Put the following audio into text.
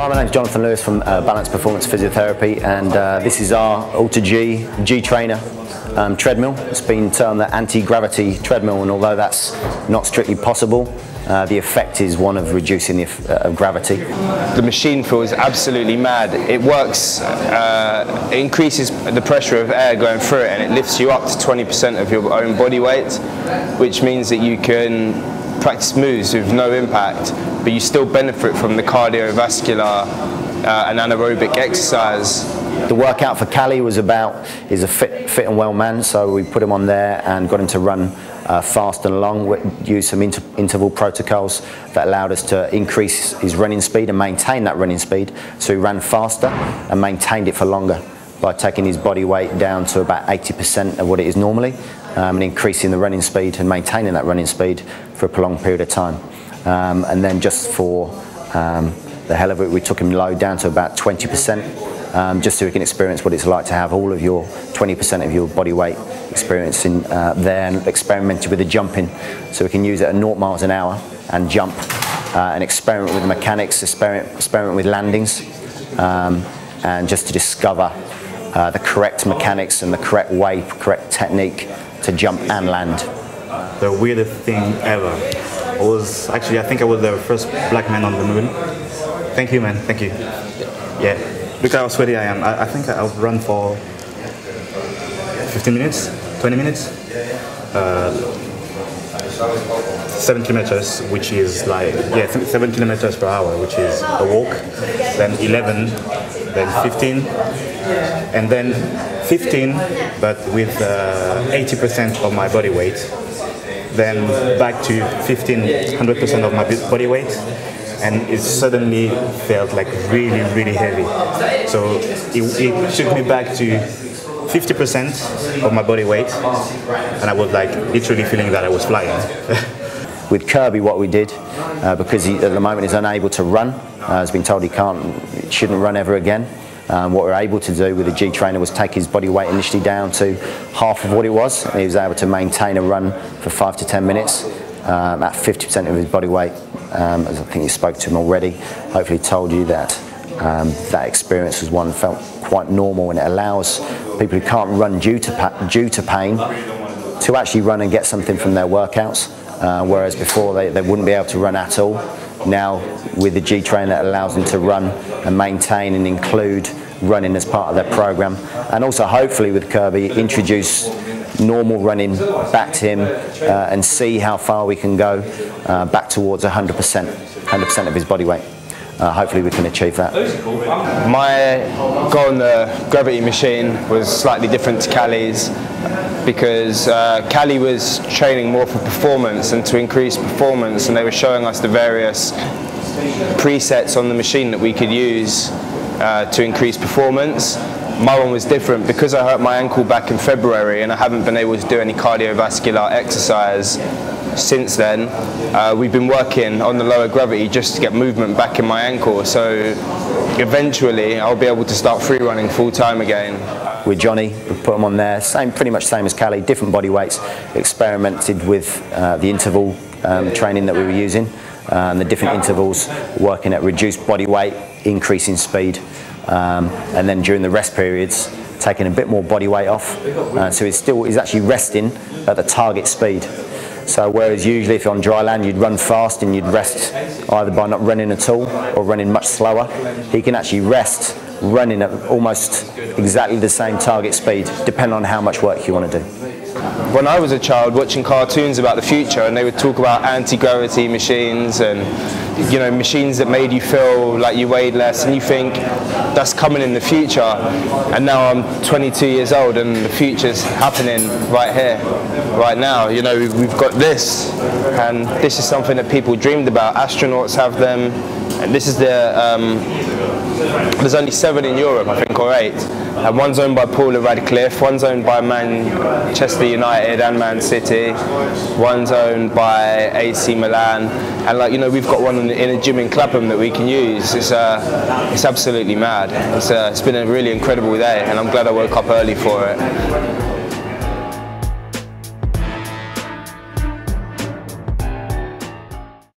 Hi, my name's Jonathan Lewis from Balance Performance Physiotherapy, and this is our Ultra G Trainer treadmill. It's been termed the anti-gravity treadmill, and although that's not strictly possible, the effect is one of reducing the gravity. The machine feels absolutely mad. It works, it increases the pressure of air going through it, and it lifts you up to 20% of your own body weight, which means that you can practice moves with no impact, but you still benefit from the cardiovascular and anaerobic exercise. The workout for Cali was he's a fit and well man, so we put him on there and got him to run fast and long. We used some interval protocols that allowed us to increase his running speed and maintain that running speed. So he ran faster and maintained it for longer by taking his body weight down to about 80% of what it is normally, and increasing the running speed and maintaining that running speed for a prolonged period of time. And then just for the hell of it, we took him low down to about 20%, just so he can experience what it's like to have all of your 20% of your body weight experiencing there, and experimented with the jumping. So we can use it at 0 miles an hour and jump and experiment with the mechanics, experiment with landings, and just to discover the correct mechanics and the correct way, correct technique to jump and land. The weirdest thing ever was actually, I think I was the first black man on the moon. Thank you, man. Thank you. Yeah. Look how sweaty I am. I think I'll run for 15 minutes, 20 minutes. 7 kilometers, which is like, 7 kilometers per hour, which is a walk. Then 11, then 15, and then 15, but with 80% of my body weight. Then back to 100% of my body weight, and it suddenly felt like really, really heavy. So it took me back to 50% of my body weight, and I was like literally feeling that I was flying. With Kirby, what we did, because he at the moment is unable to run, has been told he shouldn't run ever again. What we were able to do with the G Trainer was take his body weight initially down to half of what it was, and he was able to maintain a run for 5 to 10 minutes at 50% of his body weight. As I think you spoke to him already, hopefully told you that that experience was one that felt quite normal, and it allows people who can't run due to pain to actually run and get something from their workouts, whereas before they wouldn't be able to run at all. Now with the G Trainer, it allows them to run and maintain and include running as part of their program, and also hopefully with Kirby introduce normal running back to him, and see how far we can go back towards 100% of his body weight. Hopefully we can achieve that. My goal on the gravity machine was slightly different to Cali's, because Cali was training more for performance and to increase performance, and they were showing us the various presets on the machine that we could use to increase performance. My one was different because I hurt my ankle back in February, and I haven't been able to do any cardiovascular exercise since then. We've been working on the lower gravity just to get movement back in my ankle, so eventually I'll be able to start free running full time again. With Johnny, we put him on there, pretty much same as Cali, different body weights, experimented with the interval training that we were using, the different intervals, working at reduced body weight, increasing speed, and then during the rest periods, taking a bit more body weight off, so he's actually resting at the target speed. So whereas usually if you're on dry land you'd run fast and you'd rest either by not running at all or running much slower, he can actually rest running at almost exactly the same target speed, depending on how much work you want to do. When I was a child watching cartoons about the future, and they would talk about anti-gravity machines and machines that made you feel like you weighed less, and you think that's coming in the future, and now I'm 22 years old and the future's happening right here, right now. We've got this, and this is something that people dreamed about. Astronauts have them, and this is there's only 7 in Europe, I think, or 8. And one's owned by Paula Radcliffe, one's owned by Manchester United and Man City, one's owned by AC Milan, and we've got one in a gym in Clapham that we can use. It's absolutely mad. It's been a really incredible day, and I'm glad I woke up early for it.